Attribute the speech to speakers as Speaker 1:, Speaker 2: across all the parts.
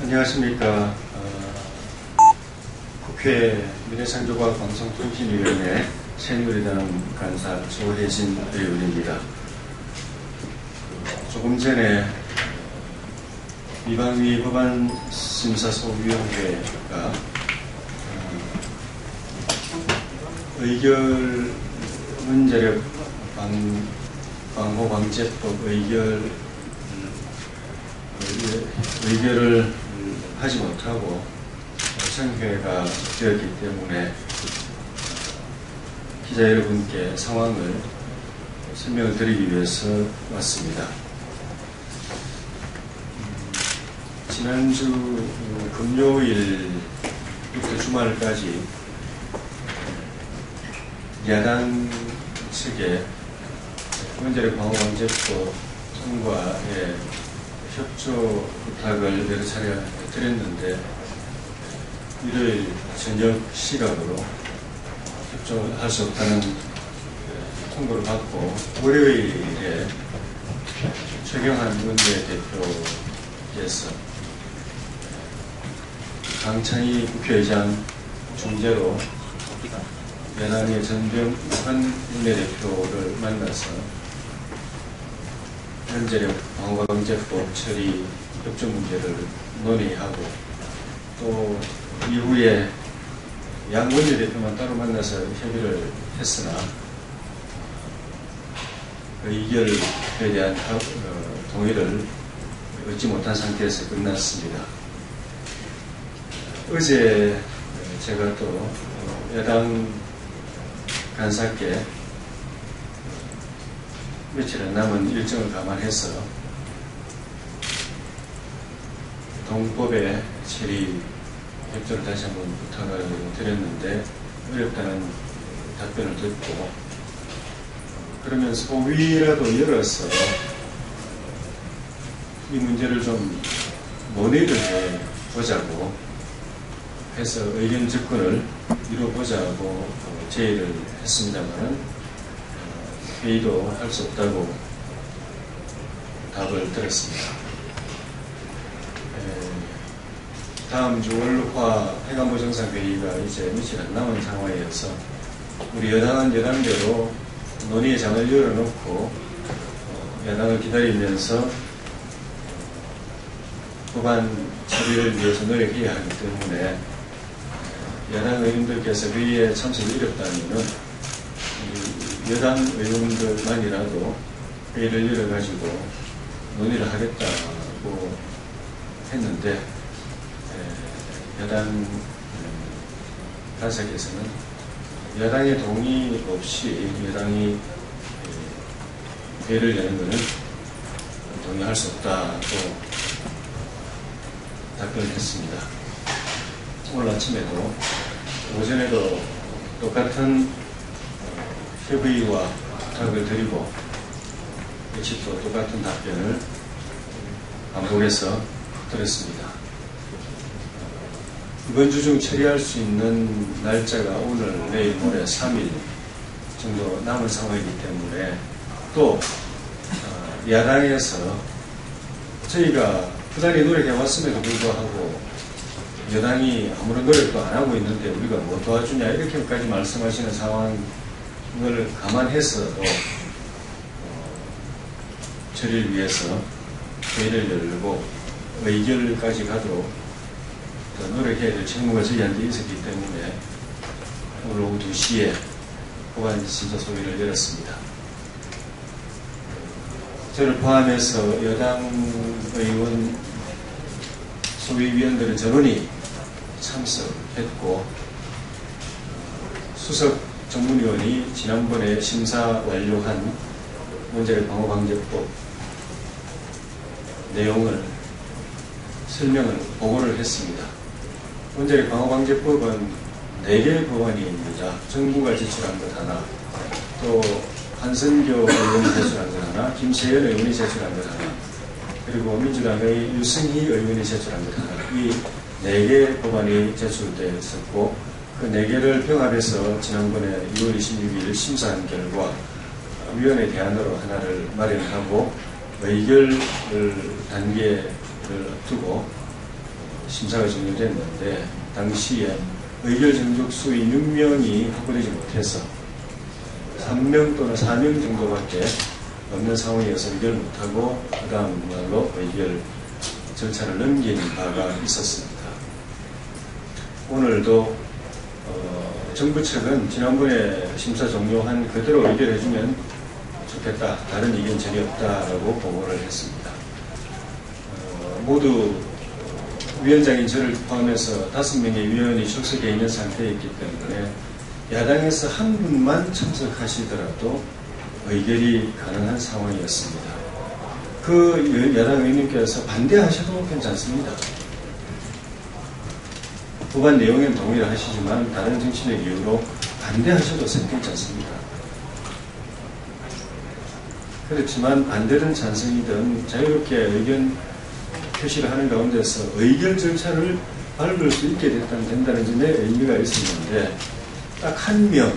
Speaker 1: 안녕하십니까. 국회 미래창조과학방송통신위원회 새누리당 간사 조혜진 의원입니다. 조금 전에 이방위 법안심사소위원회가 의결 문제력 방호방제법 의결을 하지 못하고 청회가 되었기 때문에 기자 여러분께 상황을 설명을 드리기 위해서 왔습니다. 지난주 금요일부터 주말까지 야당 측에 원자력 방호방제법 통과에 협조 부탁을 여러 차례 드렸는데 일요일 저녁 시각으로 협조할 수 없다는 통보를 받고 월요일에 최경환 원내대표께서 강창희 국회의장 중재로 여당의 전병환 원내대표를 만나서 원자력 방호방제법 처리 협조 문제를 논의하고 또 이후에 양 원내대표만 따로 만나서 협의를 했으나 의결에 대한 동의를 얻지 못한 상태에서 끝났습니다. 어제 제가 또 여당 간사께 며칠 안 남은 일정을 감안해서 동법의 처리 협조를 다시 한번 부탁을 드렸는데 어렵다는 답변을 듣고 그러면 소위라도 열어서 이 문제를 좀 논의를 해보자고 해서 의견 접근을 이뤄보자고 제의를 했습니다만 회의도 할 수 없다고 답을 들었습니다. 다음 주 월화 해관부 정상회의가 이제 며칠 안 남은 상황이어서 우리 여당은 여당대로 논의의 장을 열어놓고 야당을 기다리면서 법안 처리를 위해서 노력해야 하기 때문에 야당 의원들께서 회의에 참석이 어렵다면 여당 의원들만이라도 회의를 열어가지고 논의를 하겠다고 했는데 여당 간사께서는 여당의 동의 없이 여당이 회의를 여는 것은 동의할 수 없다고 답변을 했습니다. 오늘 아침에도 오전에도 똑같은 협의와 부탁을 드리고 역시 또 똑같은 답변을 반복해서 들었습니다. 이번 주 중 처리할 수 있는 날짜가 오늘, 내일, 모레 3일 정도 남은 상황이기 때문에 또 야당에서 저희가 부단히 노력해왔음에도 불구하고 여당이 아무런 노력도 안 하고 있는데 우리가 뭐 도와주냐 이렇게까지 말씀하시는 상황을 감안해서도 처리를 위해서 회의를 열고 의결까지 가도록 더 노력해야 될 책무가 저희한테 있었기 때문에 오늘 오후 2시에 법안심사소위를 열었습니다. 저를 포함해서 여당 의원 소위위원들은 전원이 참석했고 수석 전문위원이 지난번에 심사 완료한 원자력 방호방제법 내용을 설명을 보고를 했습니다. 원자력 방호방제법은 4개의 법안입니다. 정부가 제출한 것 하나, 또 한선교 의원이 제출한 것 하나, 김세연 의원이 제출한 것 하나, 그리고 민주당의 유승희 의원이 제출한 것 하나, 이 4개 법안이 제출되었었고 그 4개를 병합해서 지난번에 2월 26일 심사한 결과 위원회 대안으로 하나를 마련하고 의결 단계를 두고 심사가 종료됐는데 당시에 의결 정족수의 6명이 확보되지 못해서 3명 또는 4명 정도밖에 없는 상황이어서 의결 못하고 그 다음 날로 의결 절차를 넘기는 바가 있었습니다. 오늘도 정부 측은 지난번에 심사 종료한 그대로 의결해주면 좋겠다, 다른 의견 전혀 없다라고 보고를 했습니다. 모두 위원장인 저를 포함해서 5명의 위원이 출석해 있는 상태였기 때문에 야당에서 한 분만 참석하시더라도 의결이 가능한 상황이었습니다. 그 야당 의원님께서 반대하셔도 괜찮습니다. 법안 내용엔 동의를 하시지만 다른 정치적 이유로 반대하셔도 괜찮습니다. 그렇지만 반대든 찬성이든 자유롭게 의견 표시를 하는 가운데서 의결 절차를 밟을 수 있게 된다는 점에 의미가 있었는데 딱 한 명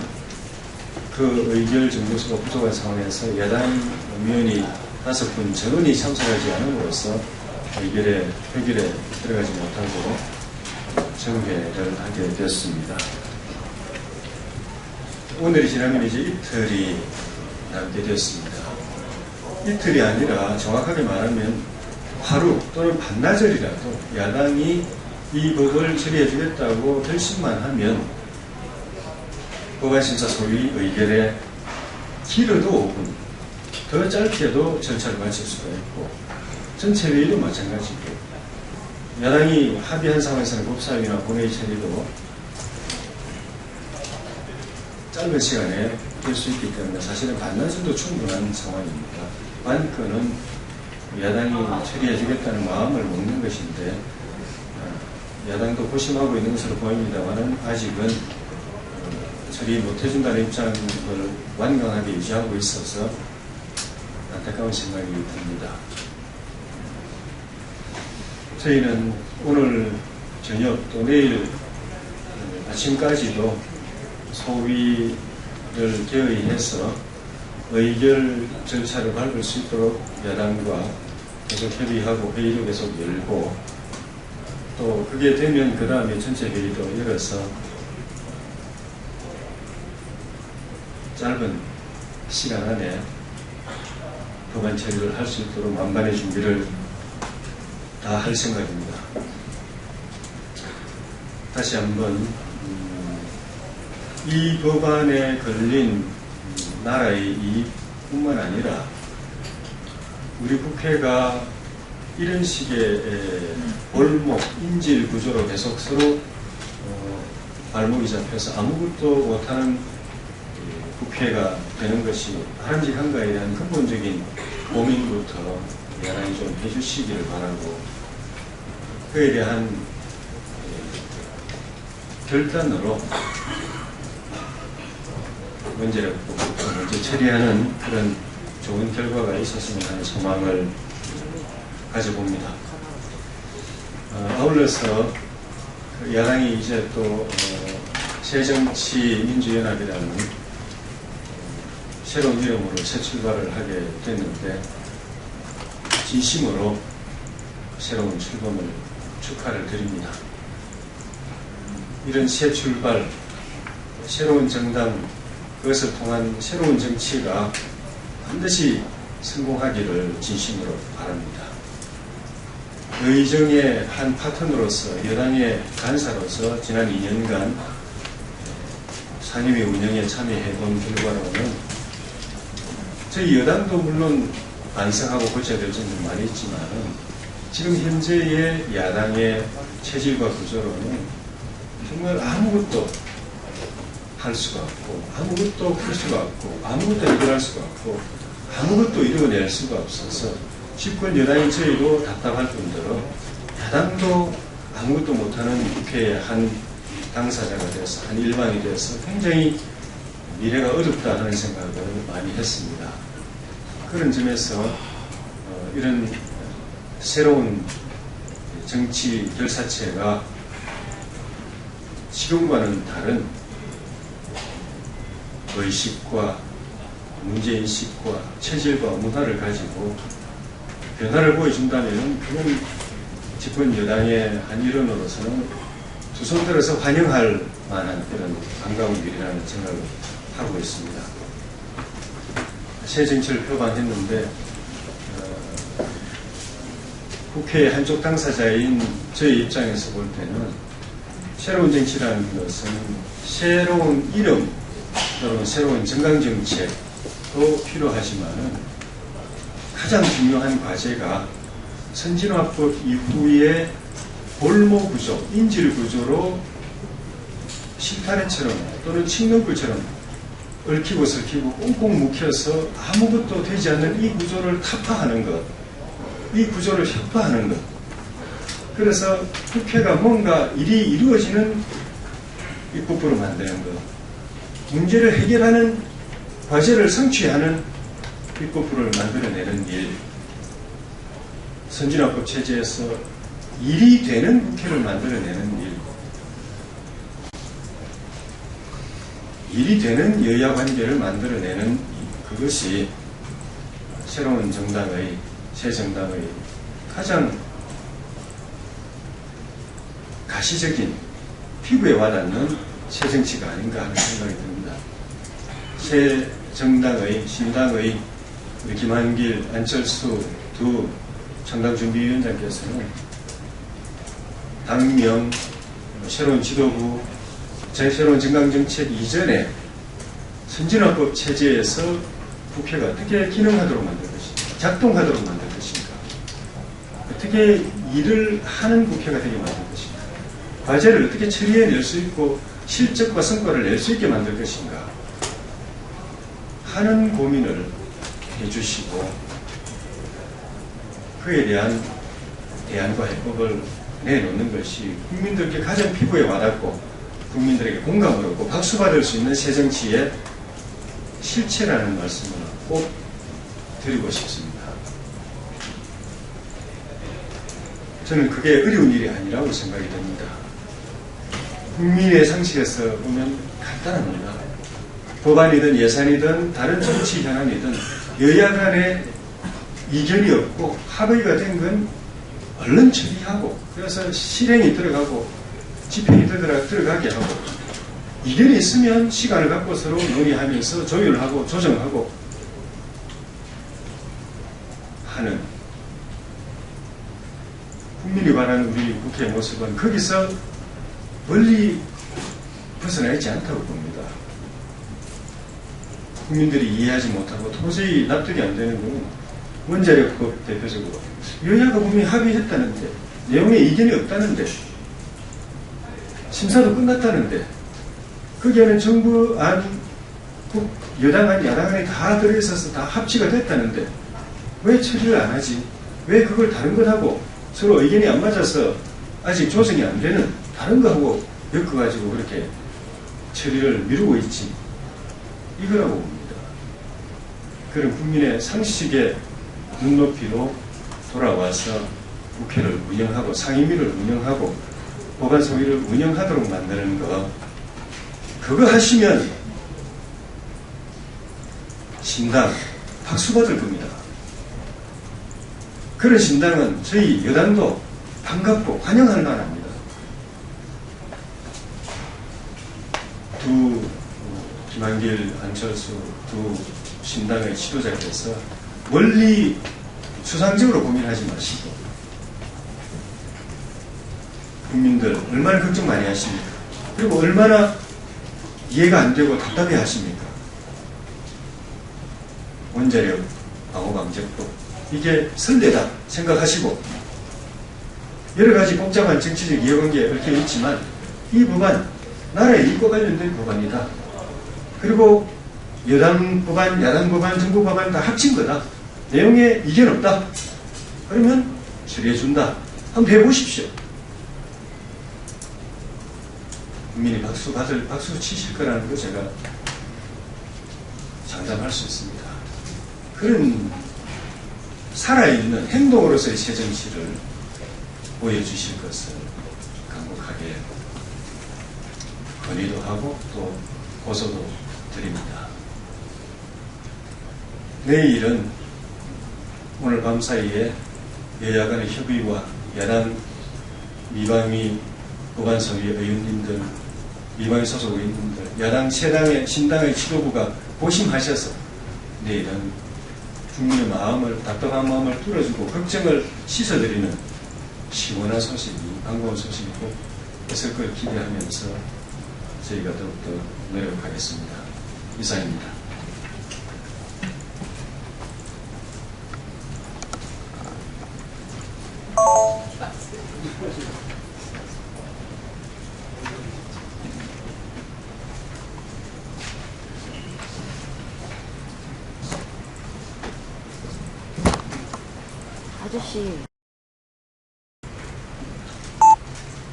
Speaker 1: 그 의결 정도수가 부족한 상황에서 야당 위원이 5분 전원이 참석하지 않음으로써 표결에 들어가지 못하고 정회를 하게 되었습니다. 오늘이 지나면 이제 이틀이 남게 되었습니다. 이틀이 아니라 정확하게 말하면 하루 또는 반나절이라도 야당이 이 법을 처리해 주겠다고 결심만 하면 법안심사 소위 의결에 길어도 5분, 더 짧게도 절차를 마칠 수가 있고 전체 회의도 마찬가지고 야당이 합의한 상황에서는 법사위나 본회의 처리도 짧은 시간에 될 수 있기 때문에 사실은 반나절도 충분한 상황입니다. 관건은 야당이 처리해 주겠다는 마음을 먹는 것인데 야당도 고심하고 있는 것으로 보입니다만 아직은 처리 못해준다는 입장을 완강하게 유지하고 있어서 안타까운 생각이 듭니다. 저희는 오늘 저녁 또 내일 아침까지도 소위를 개의해서 의결 절차를 밟을 수 있도록 야당과 계속 협의하고 회의도 계속 열고 또 그게 되면 그 다음에 전체 회의도 열어서 짧은 시간 안에 법안 처리를 할 수 있도록 만반의 준비를 다 할 생각입니다. 다시 한번 이 법안에 걸린 나라의 이익뿐만 아니라 우리 국회가 이런 식의 골목, 인질 구조로 계속 서로 발목이 잡혀서 아무것도 못하는 국회가 되는 것이 바람직한가에 대한 근본적인 고민부터 야당이 좀 해주시기를 바라고 그에 대한 결단으로 문제 처리하는 그런 좋은 결과가 있었으면 하는 소망을 가져봅니다. 아울러서 야당이 이제 또 새정치민주연합이라는 새로운 이름으로 새 출발을 하게 됐는데 진심으로 새로운 출범을 축하를 드립니다. 이런 새 출발, 새로운 정당, 그것을 통한 새로운 정치가 반드시 성공하기를 진심으로 바랍니다. 의정의 한 파트너로서 여당의 간사로서 지난 2년간 상임위 운영에 참여해본 결과로는 저희 여당도 물론 반성하고 고쳐야 될 점은 많이 있지만 지금 현재의 야당의 체질과 구조로는 정말 아무것도 할 수가 없고 아무것도 풀 수가 없고 아무것도 해결할 수가 없고 아무것도 이루어낼 수가 없어서 집권 여당인 저희도 답답할 뿐더러 야당도 아무것도 못하는 국회의 한 당사자가 돼서 한 일반이 돼서 굉장히 미래가 어렵다 하는 생각을 많이 했습니다. 그런 점에서 이런 새로운 정치 결사체가 지금과는 다른 의식과 문제인식과 체질과 문화를 가지고 변화를 보여준다면 그건 집권 여당의 한 일원으로서는 두 손 들어서 환영할 만한 그런 반가운 일이라는 생각을 하고 있습니다. 새 정치를 표방했는데 국회의 한쪽 당사자인 저희 입장에서 볼 때는 새로운 정치라는 것은 새로운 이름 또는 새로운 정강정책도 필요하지만 가장 중요한 과제가 선진화법 이후의 볼모구조, 인질구조로 실타래처럼 또는 칡능불처럼 얽히고 설키고 꽁꽁 묵혀서 아무것도 되지 않는 이 구조를 타파하는 것, 이 구조를 혁파하는 것. 그래서 국회가 뭔가 일이 이루어지는 입법부로 만드는 것, 문제를 해결하는 과제를 성취하는 입법부를 만들어내는 일, 선진화법 체제에서 일이 되는 국회를 만들어내는 일, 일이 되는 여야 관계를 만들어내는 그것이 새로운 정당의, 새 정당의 가장 가시적인 피부에 와닿는 새 정치가 아닌가 하는 생각이 듭니다. 새 정당의, 신당의 우리 김한길, 안철수 두 창당준비위원장께서는 당명, 새로운 지도부, 새로운 정강정책 이전에 선진화법 체제에서 국회가 어떻게 기능하도록 만들 것인가, 작동하도록 만들 것인가, 어떻게 일을 하는 국회가 되게 만들 것인가, 과제를 어떻게 처리해낼 수 있고 실적과 성과를 낼 수 있게 만들 것인가 하는 고민을 해주시고 그에 대한 대안과 해법을 내놓는 것이 국민들께 가장 피부에 와닿고 국민들에게 공감을 얻고 박수받을 수 있는 새정치의 실체라는 말씀을 꼭 드리고 싶습니다. 저는 그게 어려운 일이 아니라고 생각이 됩니다. 국민의 상식에서 보면 간단합니다. 법안이든 예산이든 다른 정치 현안이든 여야 간에 이견이 없고 합의가 된 건 얼른 처리하고 그래서 실행이 들어가고 집행이 들어가게 하고 이견이 있으면 시간을 갖고 서로 논의하면서 조율하고 조정하고 하는 국민이 바라는 우리 국회의 모습은 거기서 멀리 벗어나 있지 않다고 봅니다. 국민들이 이해하지 못하고 도저히 납득이 안 되는 것은 원자력법 대표적으로 여야가 분명히 합의했다는데 내용에 이견이 없다는데 심사도 끝났다는데 거기에는 정부안, 여당안, 야당안이 다 들어있어서 다 합치가 됐다는데 왜 처리를 안 하지? 왜 그걸 다른 것하고 서로 의견이 안 맞아서 아직 조정이 안 되는 다른 거하고 엮어가지고 그렇게 처리를 미루고 있지? 이거라고 봅니다. 그런 국민의 상식의 눈높이로 돌아와서 국회를 운영하고 상임위를 운영하고 법안 소위를 운영하도록 만드는 거, 그거 하시면 신당 박수 받을 겁니다. 그런 신당은 저희 여당도 반갑고 환영할 만합니다. 두 김한길, 안철수 두 신당의 지도자께서 멀리 수상적으로 고민하지 마시고 국민들 얼마나 걱정 많이 하십니까? 그리고 얼마나 이해가 안 되고 답답해 하십니까? 원자력 방호방제법 이게 선례다 생각하시고 여러 가지 복잡한 정치적 이해관계에 얽혀 있지만 이 법안 나라의 이익과 관련된 법안이다. 그리고 여당 법안, 야당 법안, 정부 법안 다 합친 거다. 내용에 이견 없다. 그러면 처리해준다. 한번 해보십시오. 국민이 박수 치실 거라는 거 제가 장담할 수 있습니다. 그런 살아있는 행동으로서의 새정치를 보여주실 것을 간곡하게 건의도 하고 또 고소도 드립니다. 내일은 오늘 밤사이에 여야 간의 협의와 야당 미방위 법안소위 의원님들, 미방위 소속 의원님들, 야당 세당의 신당의 지도부가 고심하셔서 내일은 국민의 마음을, 답답한 마음을 뚫어주고 걱정을 씻어드리는 시원한 소식이, 반가운 소식이 꼭 있을 걸 기대하면서 저희가 더욱더 노력하겠습니다. 이상입니다.
Speaker 2: 아저씨.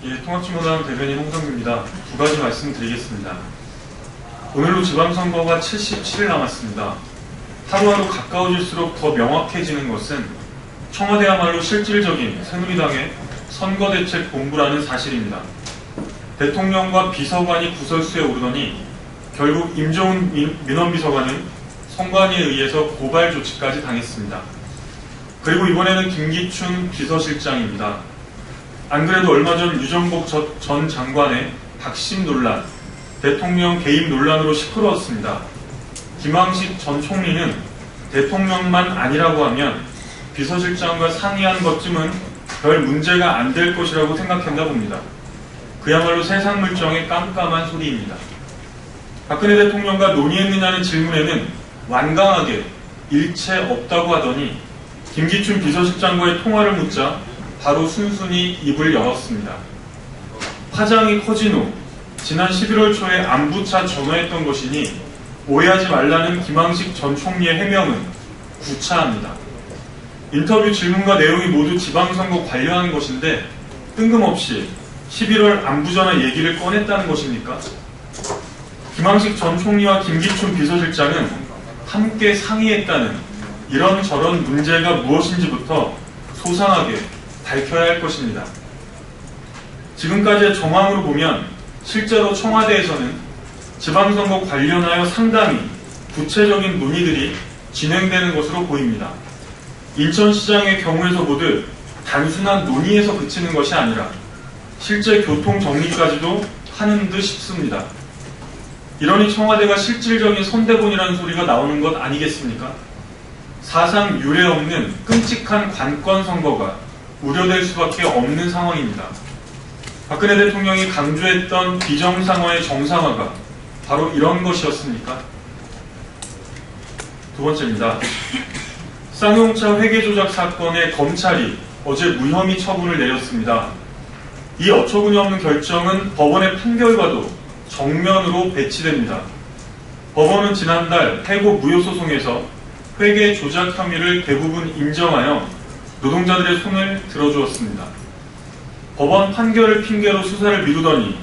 Speaker 3: 예, 통합진보당 대변인 홍성규입니다. 두 가지 말씀드리겠습니다. 오늘로 지방선거가 77일 남았습니다. 하루하루 가까워질수록 더 명확해지는 것은 청와대야말로 실질적인 새누리당의 선거대책본부라는 사실입니다. 대통령과 비서관이 구설수에 오르더니 결국 임종훈 민원비서관은 선관위에 의해서 고발 조치까지 당했습니다. 그리고 이번에는 김기춘 비서실장입니다. 안 그래도 얼마 전 유정복 전 장관의 박심 논란, 대통령 개입 논란으로 시끄러웠습니다. 김황식 전 총리는 대통령만 아니라고 하면 비서실장과 상의한 것쯤은 별 문제가 안 될 것이라고 생각했나 봅니다. 그야말로 세상 물정의 깜깜한 소리입니다. 박근혜 대통령과 논의했느냐는 질문에는 완강하게 일체 없다고 하더니 김기춘 비서실장과의 통화를 묻자 바로 순순히 입을 열었습니다. 파장이 커진 후 지난 11월 초에 안부차 전화했던 것이니 오해하지 말라는 김황식 전 총리의 해명은 구차합니다. 인터뷰 질문과 내용이 모두 지방선거 관련한 것인데 뜬금없이 11월 안부전화 얘기를 꺼냈다는 것입니까? 김황식 전 총리와 김기춘 비서실장은 함께 상의했다는 이런저런 문제가 무엇인지부터 소상하게 밝혀야 할 것입니다. 지금까지의 정황으로 보면 실제로 청와대에서는 지방선거 관련하여 상당히 구체적인 논의들이 진행되는 것으로 보입니다. 인천시장의 경우에서 보듯 단순한 논의에서 그치는 것이 아니라 실제 교통 정리까지도 하는 듯 싶습니다. 이러니 청와대가 실질적인 선대본이라는 소리가 나오는 것 아니겠습니까? 사상 유례없는 끔찍한 관권 선거가 우려될 수밖에 없는 상황입니다. 박근혜 대통령이 강조했던 비정상화의 정상화가 바로 이런 것이었습니까? 두 번째입니다. 쌍용차 회계 조작 사건에 검찰이 어제 무혐의 처분을 내렸습니다. 이 어처구니 없는 결정은 법원의 판결과도 정면으로 배치됩니다. 법원은 지난달 해고 무효소송에서 회계 조작 혐의를 대부분 인정하여 노동자들의 손을 들어주었습니다. 법원 판결을 핑계로 수사를 미루더니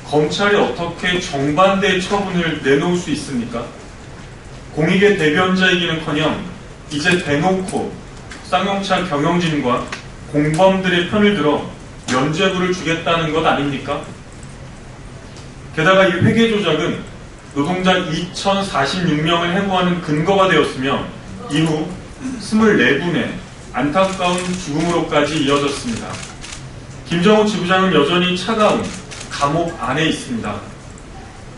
Speaker 3: 검찰이 어떻게 정반대의 처분을 내놓을 수 있습니까? 공익의 대변자이기는커녕 이제 대놓고 쌍용차 경영진과 공범들의 편을 들어 면죄부를 주겠다는 것 아닙니까? 게다가 이 회계 조작은 노동자 2,046명을 해고하는 근거가 되었으며 이후 24분의 안타까운 죽음으로까지 이어졌습니다. 김정우 지부장은 여전히 차가운 감옥 안에 있습니다.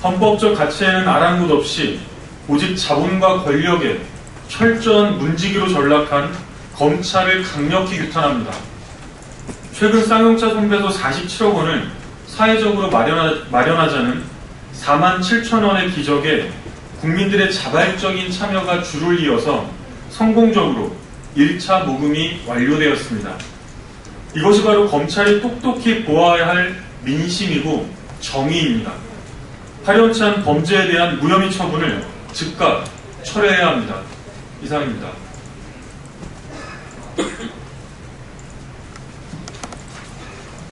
Speaker 3: 헌법적 가치에는 아랑곳 없이 오직 자본과 권력에 철저한 문지기로 전락한 검찰을 강력히 규탄합니다. 최근 쌍용차 손배소 47억 원을 사회적으로 마련하자는 4만 7천 원의 기적에 국민들의 자발적인 참여가 줄을 이어서 성공적으로 1차 모금이 완료되었습니다. 이것이 바로 검찰이 똑똑히 보아야 할 민심이고 정의입니다. 파렴치한 범죄에 대한 무혐의 처분을 즉각 철회해야 합니다. 이상입니다.